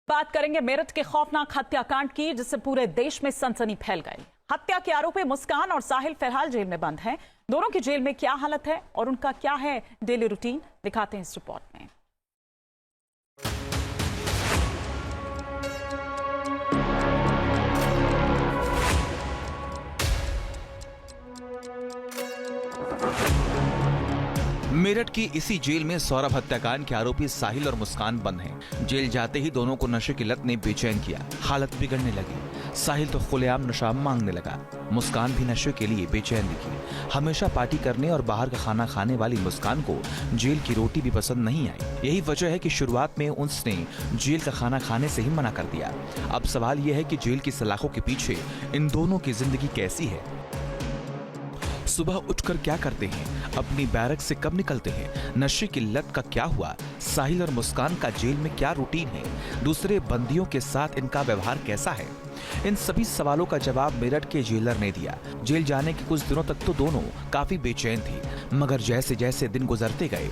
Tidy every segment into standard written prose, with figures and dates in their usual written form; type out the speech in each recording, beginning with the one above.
बात करेंगे मेरठ के खौफनाक हत्याकांड की, जिससे पूरे देश में सनसनी फैल गई। हत्या के आरोपी मुस्कान और साहिल फिलहाल जेल में बंद हैं। दोनों की जेल में क्या हालत है और उनका क्या है डेली रूटीन, दिखाते हैं इस रिपोर्ट में। मेरठ की इसी जेल में सौरभ हत्याकांड के आरोपी साहिल और मुस्कान बंद हैं। जेल जाते ही दोनों को नशे की लत ने बेचैन किया। हालत बिगड़ने लगी। साहिल तो खुलेआम नशा मांगने लगा। मुस्कान भी नशे के लिए बेचैन दिखी। हमेशा पार्टी करने और बाहर का खाना खाने वाली मुस्कान को जेल की रोटी भी पसंद नहीं आई। यही वजह है कि शुरुआत में उसने जेल का खाना खाने से ही मना कर दिया। अब सवाल यह है कि जेल की सलाखों के पीछे इन दोनों की जिंदगी कैसी है। सुबह उठकर क्या करते हैं, अपनी बैरक से कब निकलते हैं, नशे की लत का क्या हुआ, साहिल और मुस्कान का जेल में क्या रूटीन है, दूसरे बंदियों के साथ इनका व्यवहार कैसा है, इन सभी सवालों का जवाब मेरठ के जेलर ने दिया। जेल जाने के कुछ दिनों तक तो दोनों काफी बेचैन थी, मगर जैसे जैसे दिन गुजरते गए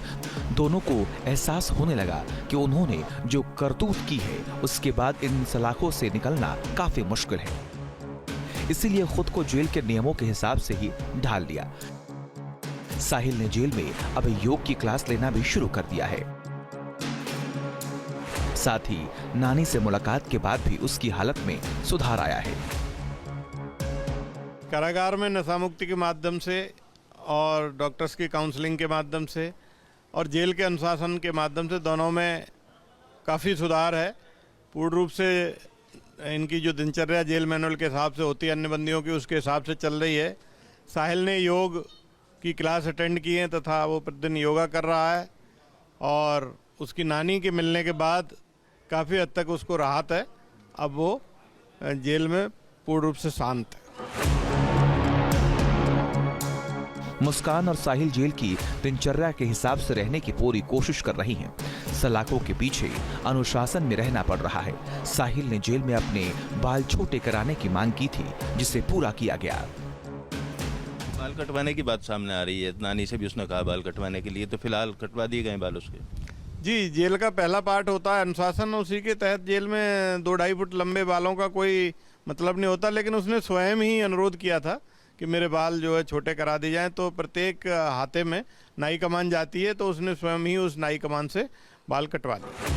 दोनों को एहसास होने लगा कि उन्होंने जो करतूत की है उसके बाद इन सलाखों से निकलना काफी मुश्किल है। इसीलिए खुद को जेल के नियमों के हिसाब से ही ढाल दिया। साहिल ने जेल में अब योग की क्लास लेना भी शुरू कर दिया है। साथ ही नानी से मुलाकात के बाद भी उसकी हालत में सुधार आया है। कारागार में नशा मुक्ति के माध्यम से और डॉक्टर्स की काउंसलिंग के माध्यम से और जेल के अनुशासन के माध्यम से दोनों में काफ़ी सुधार है। पूर्ण रूप से इनकी जो दिनचर्या जेल मैनुअल के हिसाब से होती है, अन्य बंदियों की उसके हिसाब से चल रही है। साहिल ने योग की क्लास अटेंड की है तथा वो प्रतिदिन योगा कर रहा है और उसकी नानी के मिलने के बाद काफ़ी हद तक उसको राहत है। अब वो जेल में पूर्ण रूप से शांत है। मुस्कान और साहिल जेल की दिनचर्या के हिसाब से रहने की पूरी कोशिश कर रही हैं। सलाखों के पीछे अनुशासन में रहना पड़ रहा है। साहिल ने जेल में अपने बाल छोटे कराने की मांग की थी, जिसे पूरा किया गया। बाल कटवाने की बात सामने आ रही है। नानी से भी उसने कहा बाल कटवाने के लिए, तो फिलहाल कटवा दिए गए बाल उसके। जी, जेल का पहला पार्ट होता है अनुशासन। उसी के तहत जेल में 2-2.5 फुट लंबे बालों का कोई मतलब नहीं होता, लेकिन उसने स्वयं ही अनुरोध किया था कि मेरे बाल जो है छोटे करा दिए जाएं। तो प्रत्येक हाथे में नाई कमान जाती है, तो उसने स्वयं ही उस नाई कमान से बाल कटवा लिए।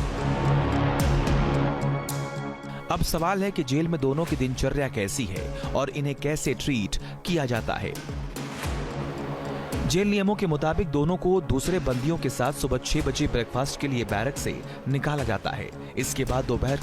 अब सवाल है कि जेल में दोनों की दिनचर्या कैसी है और इन्हें कैसे ट्रीट किया जाता है। जेल नियमों के मुताबिक दोनों को दूसरे बंदियों के साथ सुबह 6 बजे ब्रेकफास्ट के लिए बैरक से निकाला जाता है। इसके बाद दोपहर